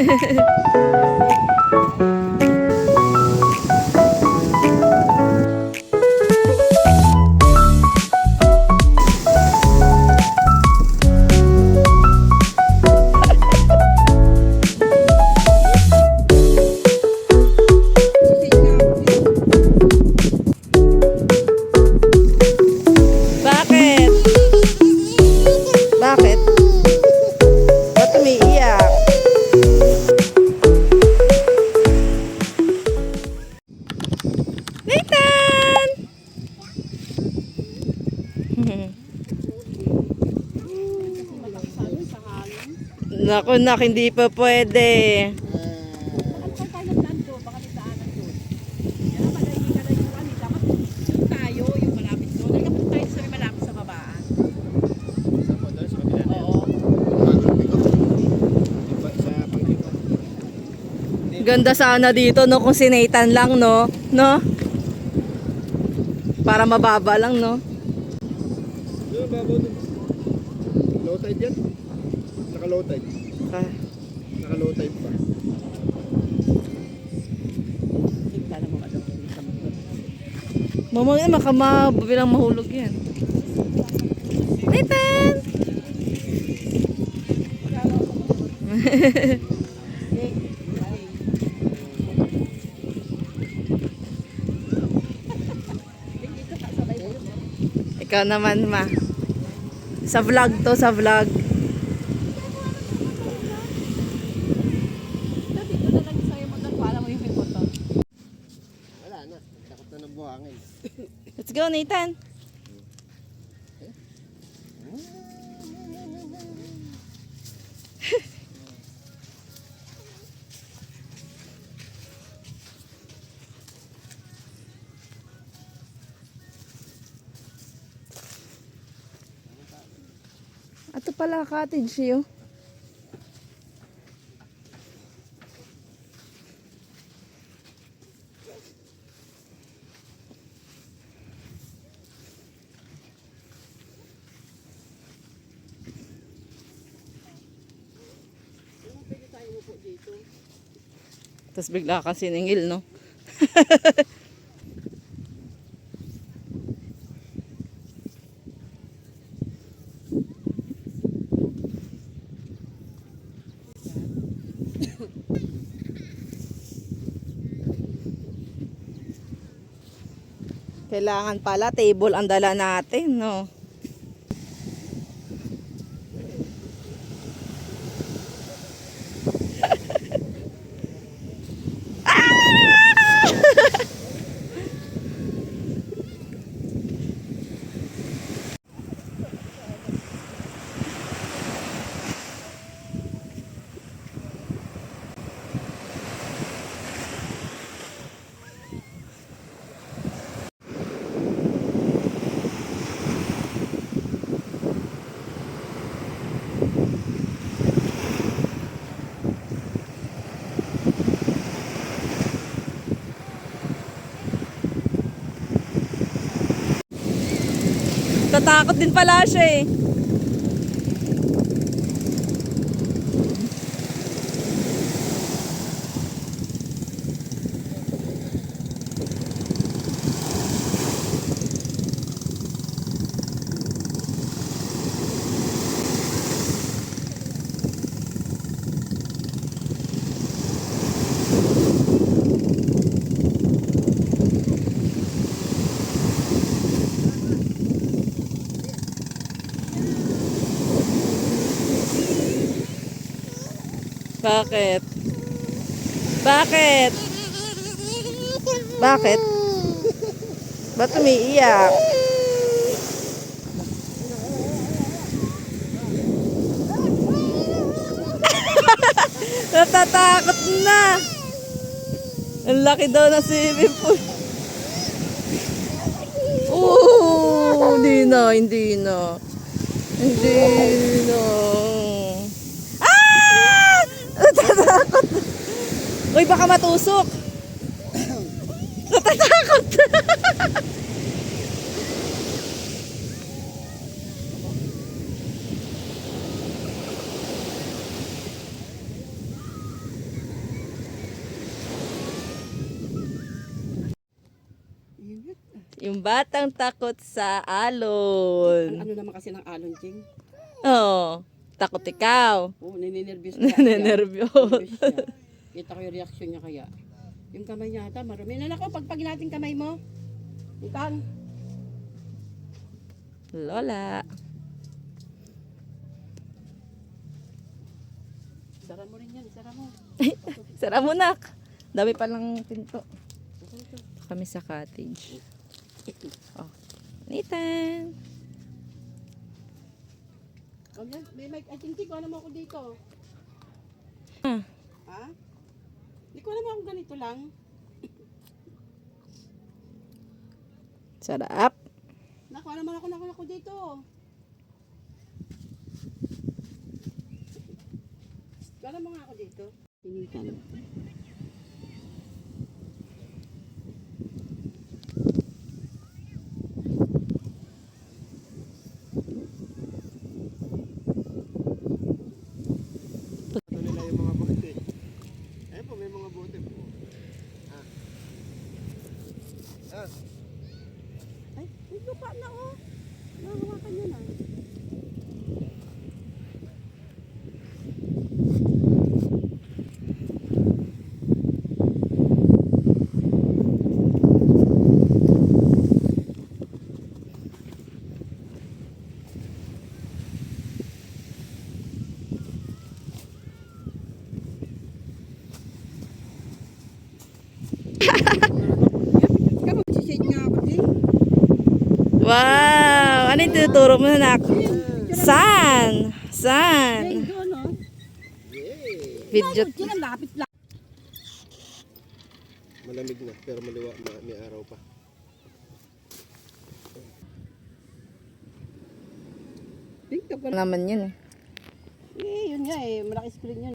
Bakit? Bakit? Ba't umiiyak? Nathan! Naku nak, hindi pa pwede. Ganda sana dito no kung si Nathan lang no, no? Para mababa lang no. Yung babaw dun. Low tide yan? Naka-low tide. Naka-low tide pa. Mamaya makamabilang mahulog yan. Nathan! Ikaw naman ma. Sa vlog to, sa vlog. Wala na. Takot na ng buhangin. Let's go Nathan. Ato pala cottage yun. Tapos bigla ka siningil, no? Kailangan pala table ang dala natin, no? Tatakot din pala siya eh. Bakit? Bakit? Bakit? Ba't umiiyak? Natatakot na. Ang laki daw na swimming pool. Hindi na, hindi na. Hindi na. Ah! Natatakot. Uy, baka matusok. Natatakot. Yung batang takot sa alon. Ano naman kasi ng alon, Ching? Oo. Takot ikaw. Oo, nininervyos niya. Nanenervyos. Kita ko yung reaksyon niya kaya. Yung kamay niya ata, marami. Nako, pagpag natin kamay mo. Itang. Lola. Sara mo rin yan, sara mo. Sara mo, nak. Dami palang pinto. Kami sa cottage. Oh. Nathan. May mic, I think ko alam mo ako dito. Ah. Ha? Hindi ko alam mo kung ganito lang. Sarap. Naku, alam mo ako dito. Alam mo nga ako dito. Pinitan. Ito nila yung mga bote. Ayun po, may mga bote po. Ah. Ah. Ay, may lupa na oh. Nahawakan niya na. Ikaw magsishade nga ako din. Wow! Ano yung tinuturo mo, nak? San? Ay, San? doon oh. Yay! Video. Diyan ang lapit lang. Malamig na, pero may araw pa. TikTok ko Naman yun eh. Eh, yun nga eh. Malaki screen yun.